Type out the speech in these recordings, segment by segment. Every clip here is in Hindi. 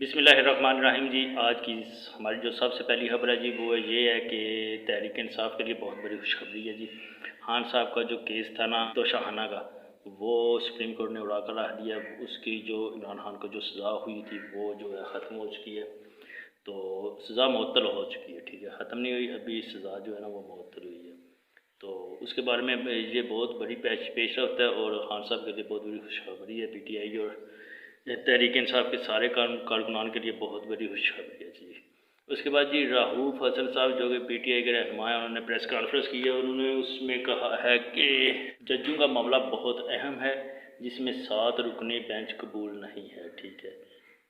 बिस्मिल्लाहिर्रहमानिर्रहीम जी। आज की हमारी जो सबसे पहली खबर है जी वो ये है कि तहरीक इंसाफ के लिए बहुत बड़ी खुशखबरी है जी। खान साहब का जो केस था ना तो शाहाना का, वो सुप्रीम कोर्ट ने उड़ा कर रख दिया। उसकी जो इमरान खान को जो सज़ा हुई थी वो जो है ख़त्म हो चुकी है। तो सज़ा मुअत्तल हो चुकी है, ठीक है, ख़त्म नहीं हुई अभी, सज़ा जो है ना वो मुअत्तल हुई है। तो उसके बारे में ये बहुत बड़ी पेशरफ्त है और खान साहब के लिए बहुत बड़ी खुशखबरी है। PTI और तहरीक इंसाफ के सारे कारकुनान के लिए बहुत बड़ी खुशखबरी है जी। उसके बाद जी राहूफ हसन साहब जो कि PTI के रहनुमा हैं, उन्होंने प्रेस कॉन्फ्रेंस की है। उन्होंने उसमें कहा है कि जजों का मामला बहुत अहम है जिसमें 7 रुकनी बेंच कबूल नहीं है, ठीक है।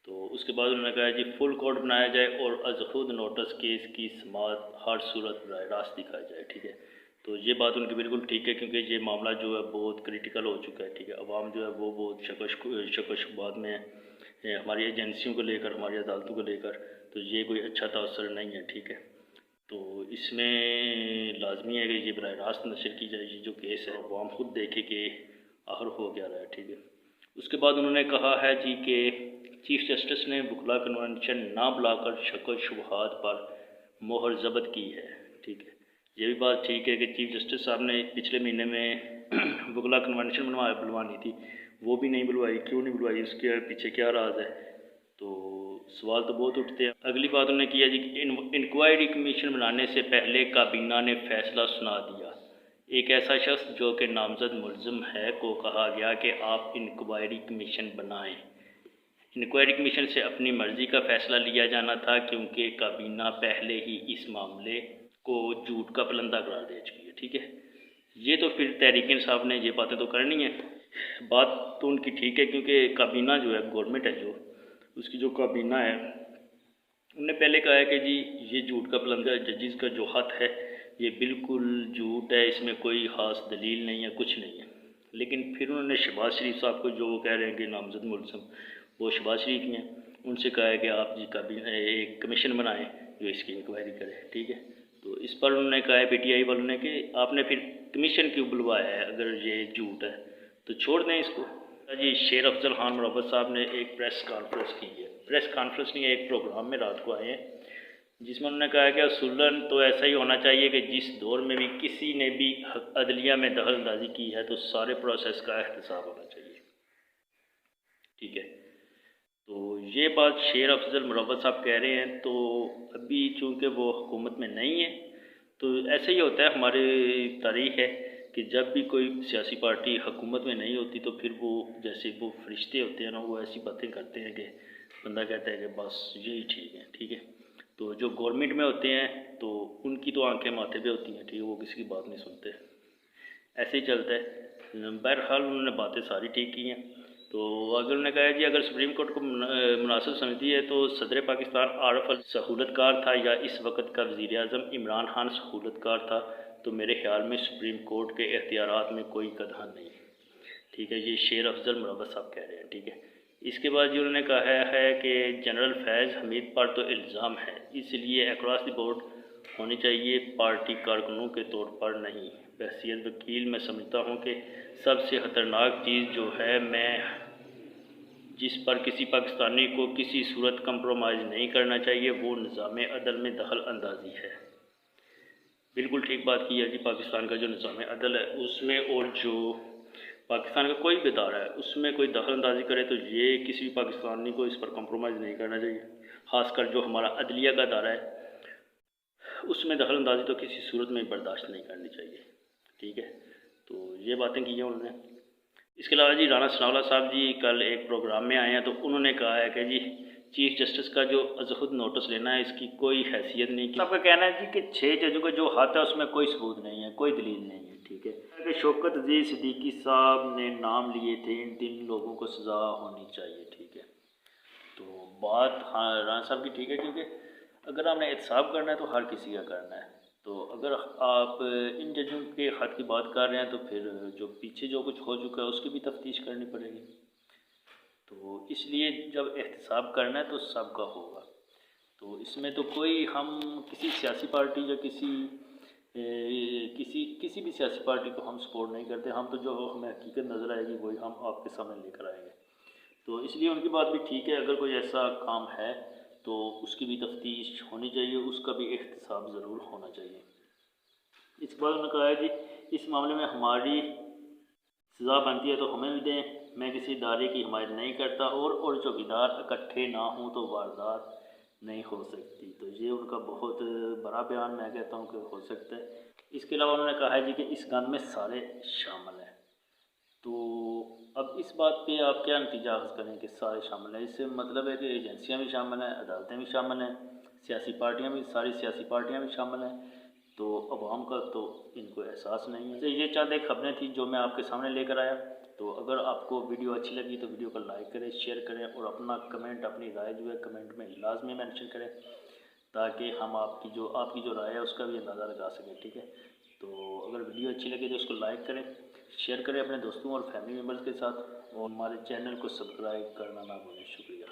तो उसके बाद उन्होंने कहा जी फुल कोर्ट बनाया जाए और अज खुद नोटिस केस की समाअत हर सूरत बराह रास्त दिखाई जाए, ठीक है। तो ये बात उनकी बिल्कुल ठीक है क्योंकि ये मामला जो है बहुत क्रिटिकल हो चुका है, ठीक है। अवाम जो है वो बहुत शक शुबात में है हमारी एजेंसियों को लेकर, हमारी अदालतों को लेकर। तो ये कोई अच्छा तासर नहीं है, ठीक है। तो इसमें लाजमी है कि ये बराह रास्त नशर की जाए। ये जो केस है अवाम खुद देखे कि आखिर हो क्या रहा है, ठीक है। उसके बाद उन्होंने कहा है जी कि चीफ जस्टिस ने बुखला कन्वेंशन ना बुलाकर शक शुबहात पर मोहर ज़ब्त की है, ठीक है। ये भी बात ठीक है कि चीफ जस्टिस साहब ने पिछले महीने में बुखला कन्वेंशन बुलवानी थी, वो भी नहीं बुलवाई। क्यों नहीं बुलवाई, उसके पीछे क्या राज है? तो सवाल तो बहुत उठते हैं। अगली बात उन्होंने किया जी इंक्वायरी कमीशन बनाने से पहले काबीना ने फैसला सुना दिया। एक ऐसा शख्स जो कि नामजद मुलज़िम है को कहा गया कि आप इंक्वायरी कमीशन बनाएं। इंक्वायरी कमीशन से अपनी मर्ज़ी का फ़ैसला लिया जाना था क्योंकि काबीना पहले ही इस मामले को झूठ का पलंदा करार दे चुकी है, ठीक है। ये तो फिर तहरीक इंसाफ ने ये बातें तो करनी है। बात तो उनकी ठीक है क्योंकि काबीना जो है गवर्नमेंट है, जो उसकी जो काबीना है उन्होंने पहले कहा है कि जी ये झूठ का पलंदा, जजिस का जो हथ है ये बिल्कुल झूठ है, इसमें कोई ख़ास दलील नहीं है, कुछ नहीं है। लेकिन फिर उन्होंने शहबाज शरीफ साहब को, जो वो कह रहे हैं कि नामजद मुलज़िम वो शहबाज शरीफ ही हैं, उनसे कहा है कि आप जी काबीना एक कमीशन बनाएं जो इसकी इंक्वायरी करे, ठीक है। तो इस पर उन्होंने कहा है PTI वालों ने कि आपने फिर कमीशन क्यों बुलवाया है, अगर ये झूठ है तो छोड़ दें इसको। जी शेर अफजल खान मुरव्वत साहब ने एक प्रेस कॉन्फ्रेंस की है, प्रेस कॉन्फ्रेंस नहीं है, एक प्रोग्राम में रात को आए हैं, जिसमें उन्होंने कहा कि असूलन तो ऐसा ही होना चाहिए कि जिस दौर में भी किसी ने भी अदलिया में दखल अंदाजी की है तो सारे प्रोसेस का एहतसाब होना चाहिए, ठीक है। तो ये बात शेर अफजल मुरव्वत साहब कह रहे हैं। तो अभी चूँकि वो हुकूमत में नहीं है तो ऐसे ही होता है, हमारी तारीख है कि जब भी कोई सियासी पार्टी हुकूमत में नहीं होती तो फिर वो जैसे वो फरिश्ते होते हैं ना, वो ऐसी बातें करते हैं कि बंदा कहता है कि बस यही ठीक है, ठीक है। तो जो गवर्नमेंट में होते हैं तो उनकी तो आंखें माथे पे होती हैं, ठीक है, वो किसी की बात नहीं सुनते, ऐसे ही चलता है। बहरहाल उन्होंने बातें सारी ठीक की हैं। तो अगर उन्होंने कहा है जी अगर सुप्रीम कोर्ट को मुनासिब समझती है तो सदर पाकिस्तान आरफ अल सहूलतकार था या इस वक्त का वज़ीर आज़म इमरान खान सहूलतकार था, तो मेरे ख्याल में सुप्रीम कोर्ट के इख्तियारात में कोई कदर नहीं, ठीक है। ये शेर अफजल मुरव्वत साहब कह रहे हैं, ठीक है। इसके बाद जी उन्होंने कहा है कि जनरल फैज़ हमीद पर तो इल्ज़ाम है, इसलिए अक्रॉस द बोर्ड होनी चाहिए, पार्टी कारकुनों के तौर पर नहीं। बहसीत वकील मैं समझता हूँ कि सबसे ख़तरनाक चीज़ जो है मैं जिस पर किसी पाकिस्तानी को किसी सूरत कंप्रोमाइज़ नहीं करना चाहिए वो निज़ाम अदल में दखल अंदाज़ी है। बिल्कुल ठीक बात की है जी। पाकिस्तान का जो निज़ाम अदल है उसमें, और जो पाकिस्तान का कोई भी इदारा है उसमें कोई दखल अंदाज़ी करे तो ये किसी भी पाकिस्तानी को इस पर कंप्रोमाइज़ नहीं करना चाहिए। ख़ासकर जो हमारा अदलिया का इदारा है उसमें दखल अंदाज़ी तो किसी सूरत में बर्दाश्त नहीं करनी चाहिए, ठीक है। तो ये बातें की हैं उन्होंने। इसके अलावा जी राना सनाउल्लाह साहब जी कल एक प्रोग्राम में आए हैं तो उन्होंने कहा है कि जी चीफ जस्टिस का जो अज़ नोटिस लेना है इसकी कोई हैसियत नहीं की। सबका कहना है जी कि 6 जजों का जो हाथ है उसमें कोई सबूत नहीं है, कोई दलील नहीं है, ठीक है। कि शौकत अजीज़ सिद्दीकी साहब ने नाम लिए थे, इन 3 लोगों को सज़ा होनी चाहिए, ठीक है। तो बात हाँ राना साहब की ठीक है क्योंकि अगर आपने एहतसाब करना है तो हर किसी का करना है। तो अगर आप इन जजों के ख़त की बात कर रहे हैं तो फिर जो पीछे जो कुछ हो चुका है उसकी भी तफ्तीश करनी पड़ेगी। तो इसलिए जब एहतसाब करना है तो सबका होगा। तो इसमें तो कोई हम किसी सियासी पार्टी या किसी भी सियासी पार्टी को हम सपोर्ट नहीं करते। हम तो जो हमें हकीकत नज़र आएगी वही हम आपके सामने लेकर आएंगे। तो इसलिए उनकी बात भी ठीक है, अगर कोई ऐसा काम है तो उसकी भी तफ्तीश होनी चाहिए, उसका भी एहतसाब ज़रूर होना चाहिए। इसके बाद उन्होंने कहा है जी इस मामले में हमारी सज़ा बनती है तो हमें भी दें, मैं किसी इदारे की हिमायत नहीं करता और चौकीदार इकट्ठे ना हों तो वारदात नहीं हो सकती। तो ये उनका बहुत बड़ा बयान मैं कहता हूँ कि हो सकता है। इसके अलावा उन्होंने कहा है जी कि इस गन में सारे शामिल हैं। तो अब इस बात पे आप क्या नतीजा करें कि सारे शामिल हैं? इससे मतलब है कि एजेंसियाँ भी शामिल हैं, अदालतें भी शामिल हैं, सियासी पार्टियाँ भी, सारी सियासी पार्टियाँ भी शामिल हैं। तो अवाम का तो इनको एहसास नहीं है। तो ये चंद एक खबरें थी जो मैं आपके सामने लेकर आया। तो अगर आपको वीडियो अच्छी लगी तो वीडियो को लाइक करें, शेयर करें और अपना कमेंट, अपनी राय जो है कमेंट में लाजमी मेंशन करें, ताकि हम आपकी जो राय है उसका भी अंदाज़ा लगा सकें। ठीक है, तो अगर वीडियो अच्छी लगे तो उसको लाइक करें, शेयर करें अपने दोस्तों और फैमिली मेम्बर्स के साथ, और हमारे चैनल को सब्सक्राइब करना ना भूलें। शुक्रिया।